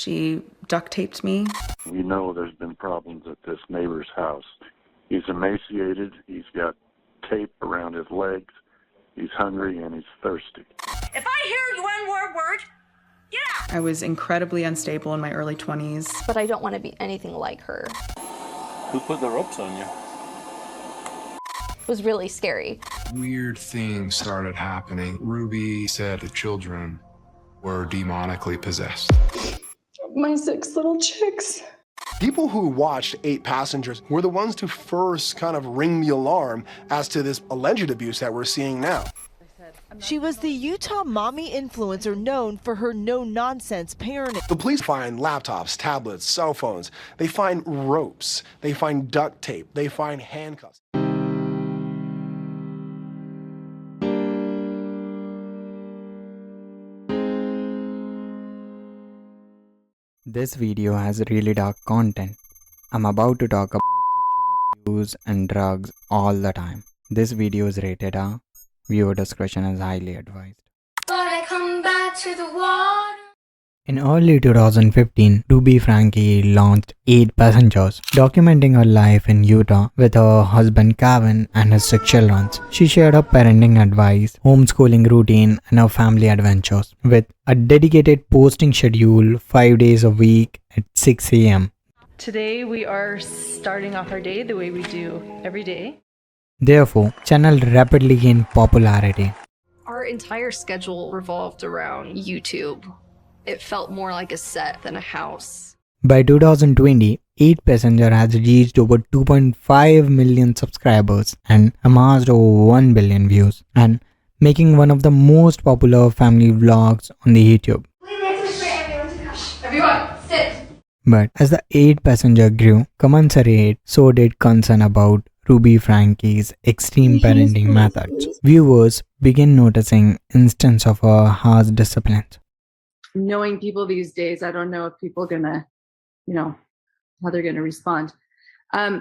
She duct taped me. We know there's been problems at this neighbor's house. He's emaciated, he's got tape around his legs, he's hungry, and he's thirsty. If I hear one more word, get out! I was incredibly unstable in my early 20s. But I don't want to be anything like her. Who put the ropes on you? It was really scary. Weird things started happening. Ruby said the children were demonically possessed. My 6 little chicks. People who watched 8 Passengers were the ones to first kind of ring the alarm as to this alleged abuse that we're seeing now. She was the Utah mommy influencer known for her no-nonsense parenting. The police find laptops, tablets, cell phones. They find ropes. They find duct tape. They find handcuffs. This video has really dark content. I'm about to talk about sexual abuse and drugs all the time. This video is rated R. Viewer discretion is highly advised. But I come back to the water. In early 2015, Ruby Franke launched 8 Passengers, documenting her life in Utah with her husband Kevin and his 6 children. She shared her parenting advice, homeschooling routine, and her family adventures with a dedicated posting schedule 5 days a week at 6 a.m. Today we are starting off our day the way we do every day. Therefore, channel rapidly gained popularity. Our entire schedule revolved around YouTube. It felt more like a set than a house. By 2020, 8 Passenger has reached over 2.5 million subscribers and amassed over 1 billion views, and making one of the most popular family vlogs on the YouTube. Everyone, sit. But as the 8 Passenger grew commensurate, so did concern about Ruby Franke's extreme parenting methods. Viewers began noticing instances of her harsh discipline. Knowing people these days, I don't know if people are gonna, how they're gonna respond.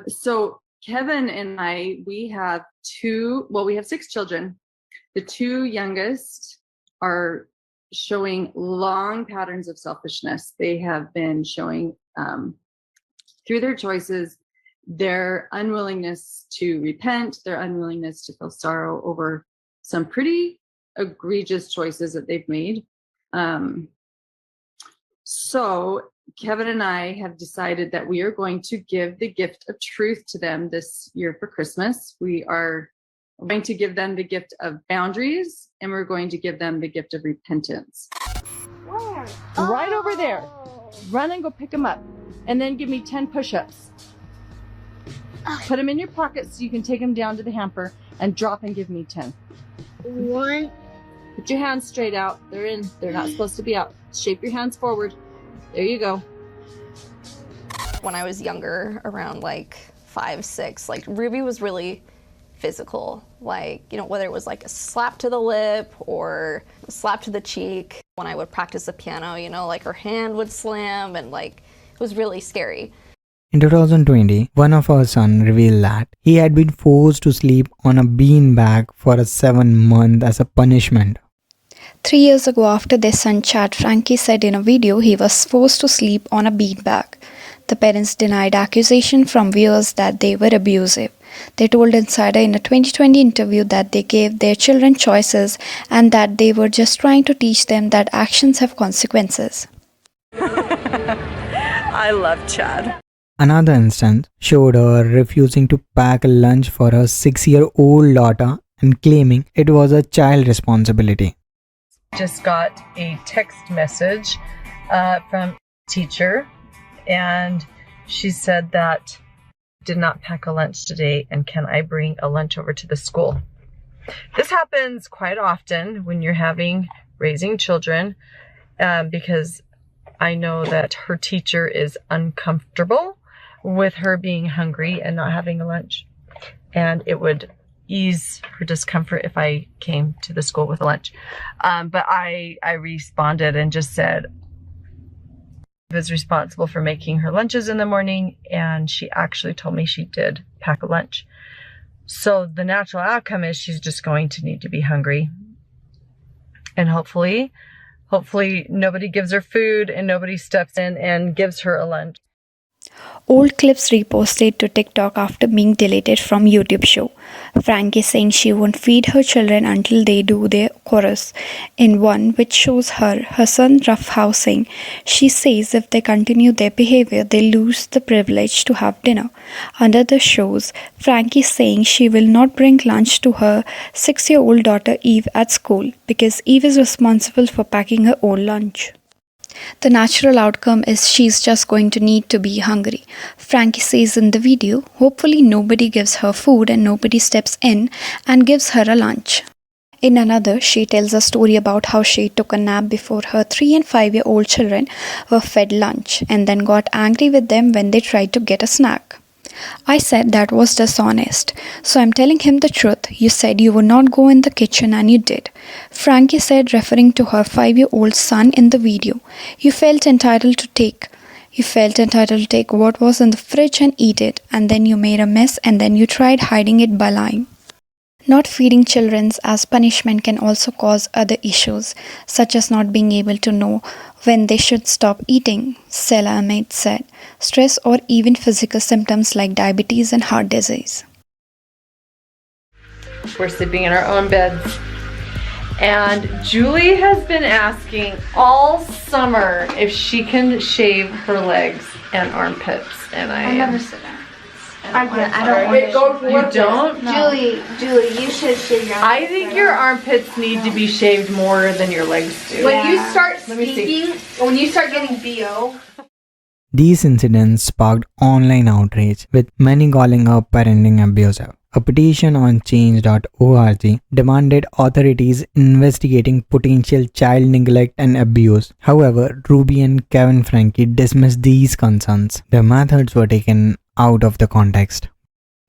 So Kevin and I, we have 6 children. The 2 youngest are showing long patterns of selfishness. They have been showing through their choices, their unwillingness to repent, their unwillingness to feel sorrow over some pretty egregious choices that they've made. So Kevin and I have decided that we are going to give the gift of truth to them this year for Christmas. We are going to give them the gift of boundaries, and we're going to give them the gift of repentance. Where? Right over there. Run and go pick them up, and then give me 10 push-ups. Put them in your pocket so you can take them down to the hamper and drop and give me 10. 1. Put your hands straight out. They're in. They're not supposed to be out. Shape your hands forward. There you go. When I was younger, around like 5, 6, Ruby was really physical. Whether it was like a slap to the lip or a slap to the cheek. When I would practice the piano, her hand would slam, and it was really scary. In 2020, one of her sons revealed that he had been forced to sleep on a beanbag for 7 months as a punishment. 3 years ago, after their son Chad, Franke said in a video he was forced to sleep on a beanbag. The parents denied accusation from viewers that they were abusive. They told Insider in a 2020 interview that they gave their children choices and that they were just trying to teach them that actions have consequences. I love Chad. Another instance showed her refusing to pack a lunch for her 6-year-old daughter and claiming it was a child responsibility. Just got a text message from a teacher, and she said that did not pack a lunch today, and can I bring a lunch over to the school? This happens quite often when you're raising children, because I know that her teacher is uncomfortable with her being hungry and not having a lunch, and it would ease her discomfort if I came to the school with a lunch. But I responded and just said I was responsible for making her lunches in the morning, and she actually told me she did pack a lunch. So the natural outcome is she's just going to need to be hungry, and hopefully Hopefully nobody gives her food and nobody steps in and gives her a lunch. Old clips reposted to TikTok after being deleted from YouTube show. Franke saying she won't feed her children until they do their chorus. In one which shows her son roughhousing, she says if they continue their behavior, they lose the privilege to have dinner. Another shows Frankie saying she will not bring lunch to her 6-year-old daughter Eve at school because Eve is responsible for packing her own lunch. The natural outcome is she's just going to need to be hungry. Frankie says in the video, hopefully nobody gives her food and nobody steps in and gives her a lunch. In another, she tells a story about how she took a nap before her 3 and 5-year-old children were fed lunch and then got angry with them when they tried to get a snack. I said that was dishonest, so I'm telling him the truth. You said you would not go in the kitchen and you did. Frankie said, referring to her 5-year-old son in the video, you felt entitled to take what was in the fridge and eat it, and then you made a mess and then you tried hiding it by lying. Not feeding children as punishment can also cause other issues, such as not being able to know when they should stop eating, Stella Ahmed said, stress or even physical symptoms like diabetes and heart disease. We're sleeping in our own beds. And Julie has been asking all summer if she can shave her legs and armpits. And I never said that. I don't want You don't? No. Julie, you should shave your armpits. I think your armpits need to be shaved more than your legs do. When you start speaking, when you start getting BO. These incidents sparked online outrage, with many calling her parenting abusive. A petition on change.org demanded authorities investigating potential child neglect and abuse. However, Ruby and Kevin Franke dismissed these concerns. Their methods were taken out of the context.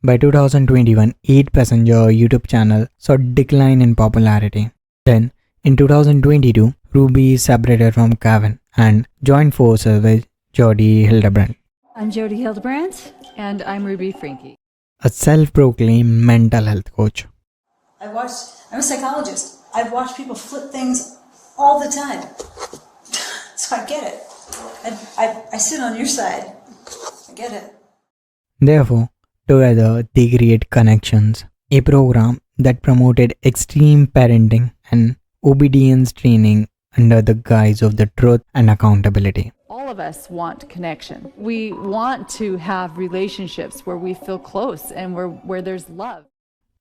By 2021, 8 Passenger YouTube channel saw decline in popularity. Then, in 2022, Ruby separated from Kevin and joined forces with Jody Hildebrandt. I'm Jody Hildebrandt, and I'm Ruby Franke, a self-proclaimed mental health coach. I'm a psychologist. I've watched people flip things all the time. So I get it. I sit on your side. I get it. Therefore, together they create Connections, a program that promoted extreme parenting and obedience training under the guise of the truth and accountability. All of us want connection. We want to have relationships where we feel close and where there's love.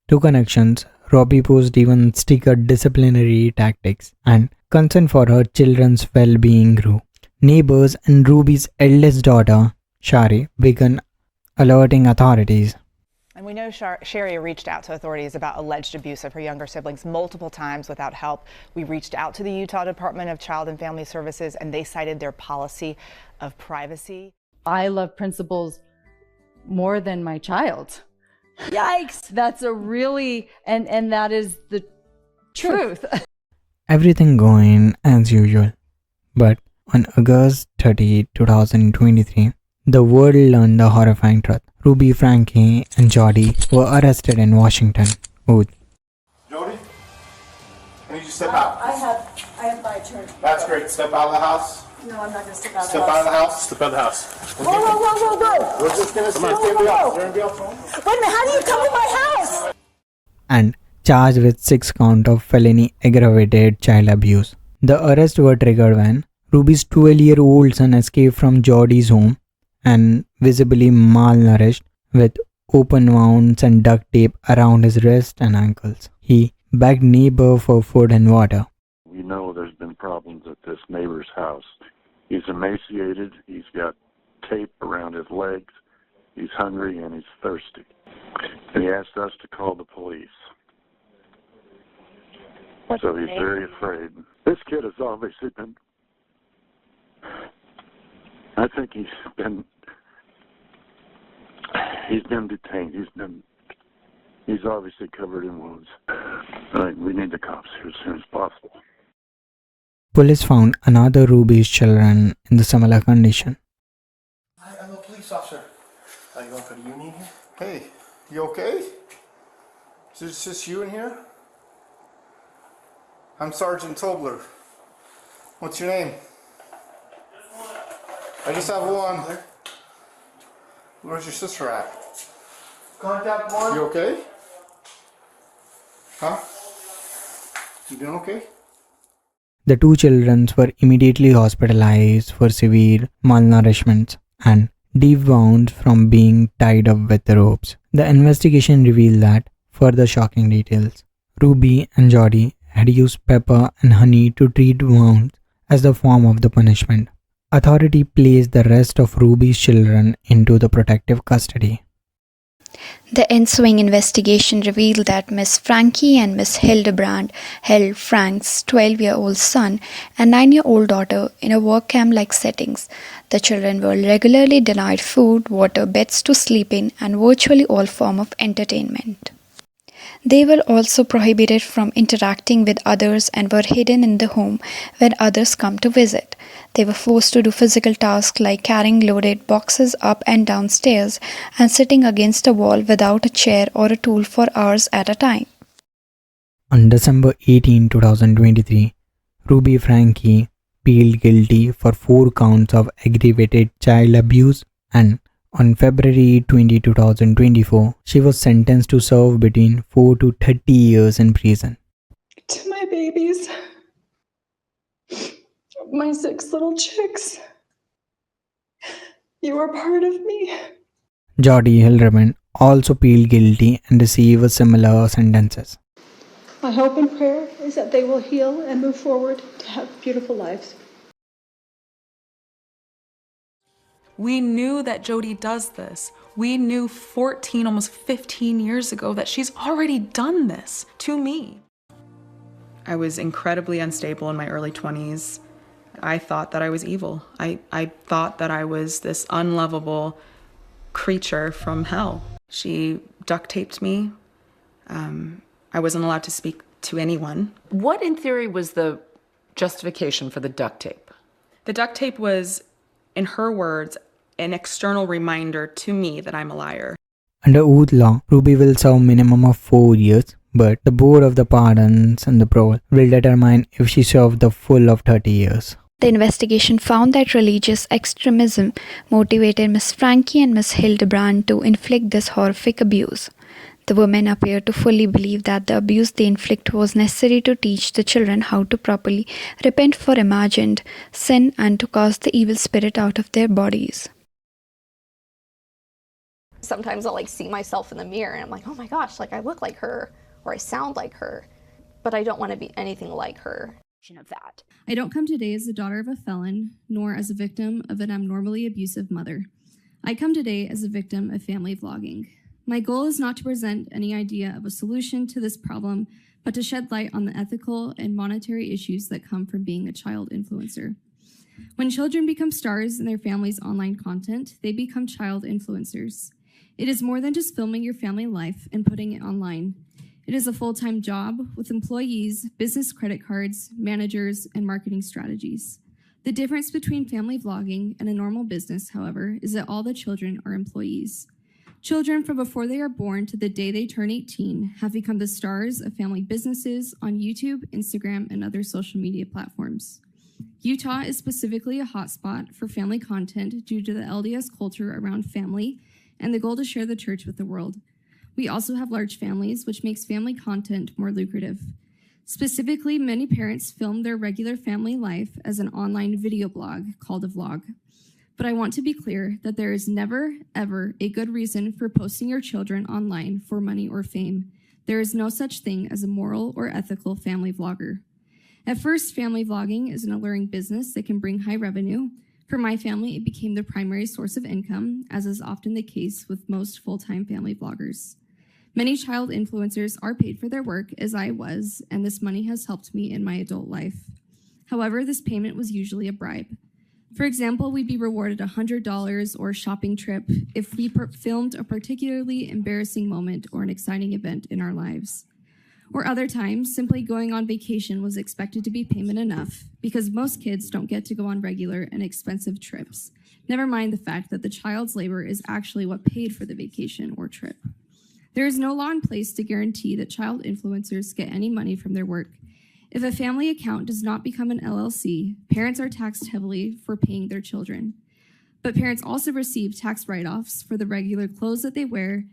To Connections, Robbie posed even stricter disciplinary tactics, and concern for her children's well-being grew. Neighbors and Ruby's eldest daughter, Shari, began alerting authorities. And we know Sherry reached out to authorities about alleged abuse of her younger siblings multiple times without help. We reached out to the Utah Department of Child and Family Services, and they cited their policy of privacy. I love principals more than my child. Yikes! That's a really, and that is the truth. Everything going as usual. But on August 30, 2023, the world learned the horrifying truth. Ruby, Franke, and Jody were arrested in Washington. Jody, I need you to step out. I have my turn. That's great. Step out of the house. No, I'm not going to step out of the house. Step out of the house. Step out of the house. Whoa. We're just going to see. Is there anybody else home? Wait a minute, how do you come to my house? And charged with 6 counts of felony aggravated child abuse. The arrests were triggered when Ruby's 12-year-old son escaped from Jody's home and visibly malnourished with open wounds and duct tape around his wrists and ankles. He begged neighbor for food and water. We know there's been problems at this neighbor's house. He's emaciated, he's got tape around his legs, he's hungry and he's thirsty. And he asked us to call the police. So he's very afraid. This kid has obviously been, I think he's been detained. He's obviously covered in wounds. We need the cops here as soon as possible. Police found another Ruby's children in the similar condition. I'm a police officer. Are you going for the union here? Hey, you okay? Is it just you in here? I'm Sergeant Tobler. What's your name? I just have one. Where's your sister at? Contact one. You okay? Huh? You doing okay? The two children were immediately hospitalized for severe malnourishment and deep wounds from being tied up with ropes. The investigation revealed that further shocking details. Ruby and Jody had used pepper and honey to treat wounds as the form of the punishment. Authority placed the rest of Ruby's children into the protective custody. The ensuing investigation revealed that Miss Franke and Miss Hildebrand held Frank's 12-year-old son and 9-year-old daughter in a work camp-like settings. The children were regularly denied food, water, beds to sleep in, and virtually all form of entertainment. They were also prohibited from interacting with others and were hidden in the home when others come to visit. They were forced to do physical tasks like carrying loaded boxes up and down stairs and sitting against a wall without a chair or a tool for hours at a time. On December 18, 2023, Ruby Franke pleaded guilty for 4 counts of aggravated child abuse, and on February 20, 2024, she was sentenced to serve between 4 to 30 years in prison. To my babies, my 6 little chicks, you are part of me. Jody Hildebrand also pleaded guilty and received similar sentences. My hope and prayer is that they will heal and move forward to have beautiful lives. We knew that Jody does this. We knew 14, almost 15 years ago that she's already done this to me. I was incredibly unstable in my early 20s. I thought that I was evil. I thought that I was this unlovable creature from hell. She duct taped me. I wasn't allowed to speak to anyone. What, in theory, was the justification for the duct tape? The duct tape was, in her words, an external reminder to me that I'm a liar. Under oath law, Ruby will serve minimum of 4 years, but the board of the pardons and the parole will determine if she served the full of 30 years. The investigation found that religious extremism motivated Miss Franke and Miss Hildebrand to inflict this horrific abuse. The women appear to fully believe that the abuse they inflict was necessary to teach the children how to properly repent for imagined sin and to cast the evil spirit out of their bodies. Sometimes I'll see myself in the mirror and I'm like, oh my gosh, I look like her or I sound like her, but I don't want to be anything like her. Of that. I don't come today as the daughter of a felon, nor as a victim of an abnormally abusive mother. I come today as a victim of family vlogging. My goal is not to present any idea of a solution to this problem, but to shed light on the ethical and monetary issues that come from being a child influencer. When children become stars in their family's online content, they become child influencers. It is more than just filming your family life and putting it online. It is a full-time job with employees, business credit cards, managers, and marketing strategies. The difference between family vlogging and a normal business, however, is that all the children are employees. Children from before they are born to the day they turn 18 have become the stars of family businesses on YouTube, Instagram, and other social media platforms. Utah is specifically a hotspot for family content due to the LDS culture around family and the goal to share the church with the world. We also have large families, which makes family content more lucrative. Specifically, many parents film their regular family life as an online video blog called a vlog. But I want to be clear that there is never, ever a good reason for posting your children online for money or fame. There is no such thing as a moral or ethical family vlogger. At first, family vlogging is an alluring business that can bring high revenue. For my family, it became the primary source of income, as is often the case with most full-time family vloggers. Many child influencers are paid for their work, as I was, and this money has helped me in my adult life. However, this payment was usually a bribe. For example, we'd be rewarded $100 or a shopping trip if we filmed a particularly embarrassing moment or an exciting event in our lives. Or other times, simply going on vacation was expected to be payment enough, because most kids don't get to go on regular and expensive trips. Never mind the fact that the child's labor is actually what paid for the vacation or trip. There is no law in place to guarantee that child influencers get any money from their work. If a family account does not become an LLC, parents are taxed heavily for paying their children. But parents also receive tax write-offs for the regular clothes that they wear,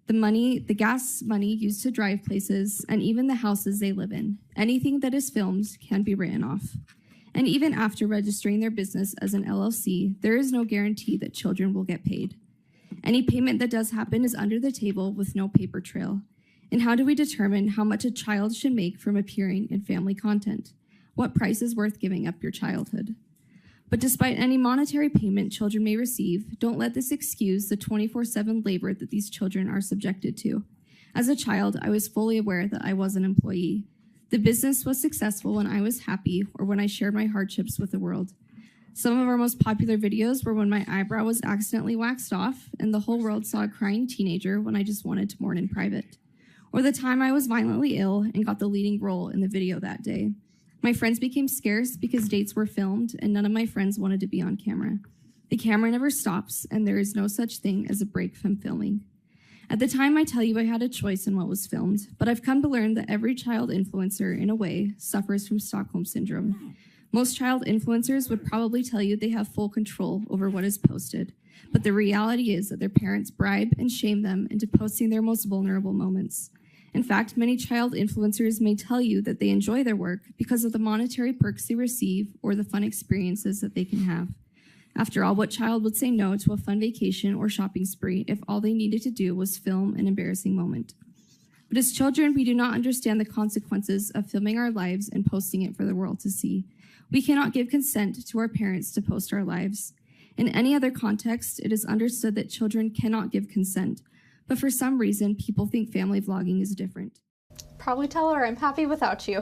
the gas money used to drive places, and even the houses they live in. Anything that is filmed can be written off. And even after registering their business as an LLC, there is no guarantee that children will get paid. Any payment that does happen is under the table with no paper trail. And how do we determine how much a child should make from appearing in family content? What price is worth giving up your childhood? But despite any monetary payment children may receive, don't let this excuse the 24/7 labor that these children are subjected to. As a child, I was fully aware that I was an employee. The business was successful when I was happy or when I shared my hardships with the world. Some of our most popular videos were when my eyebrow was accidentally waxed off and the whole world saw a crying teenager when I just wanted to mourn in private. Or the time I was violently ill and got the leading role in the video that day. My friends became scarce because dates were filmed and none of my friends wanted to be on camera. The camera never stops and there is no such thing as a break from filming. At the time, I tell you I had a choice in what was filmed, but I've come to learn that every child influencer, in a way, suffers from Stockholm Syndrome. Most child influencers would probably tell you they have full control over what is posted, but the reality is that their parents bribe and shame them into posting their most vulnerable moments. In fact, many child influencers may tell you that they enjoy their work because of the monetary perks they receive or the fun experiences that they can have. After all, what child would say no to a fun vacation or shopping spree if all they needed to do was film an embarrassing moment? But as children, we do not understand the consequences of filming our lives and posting it for the world to see. We cannot give consent to our parents to post our lives. In any other context, it is understood that children cannot give consent, but for some reason, people think family vlogging is different. Probably tell her I'm happy without you.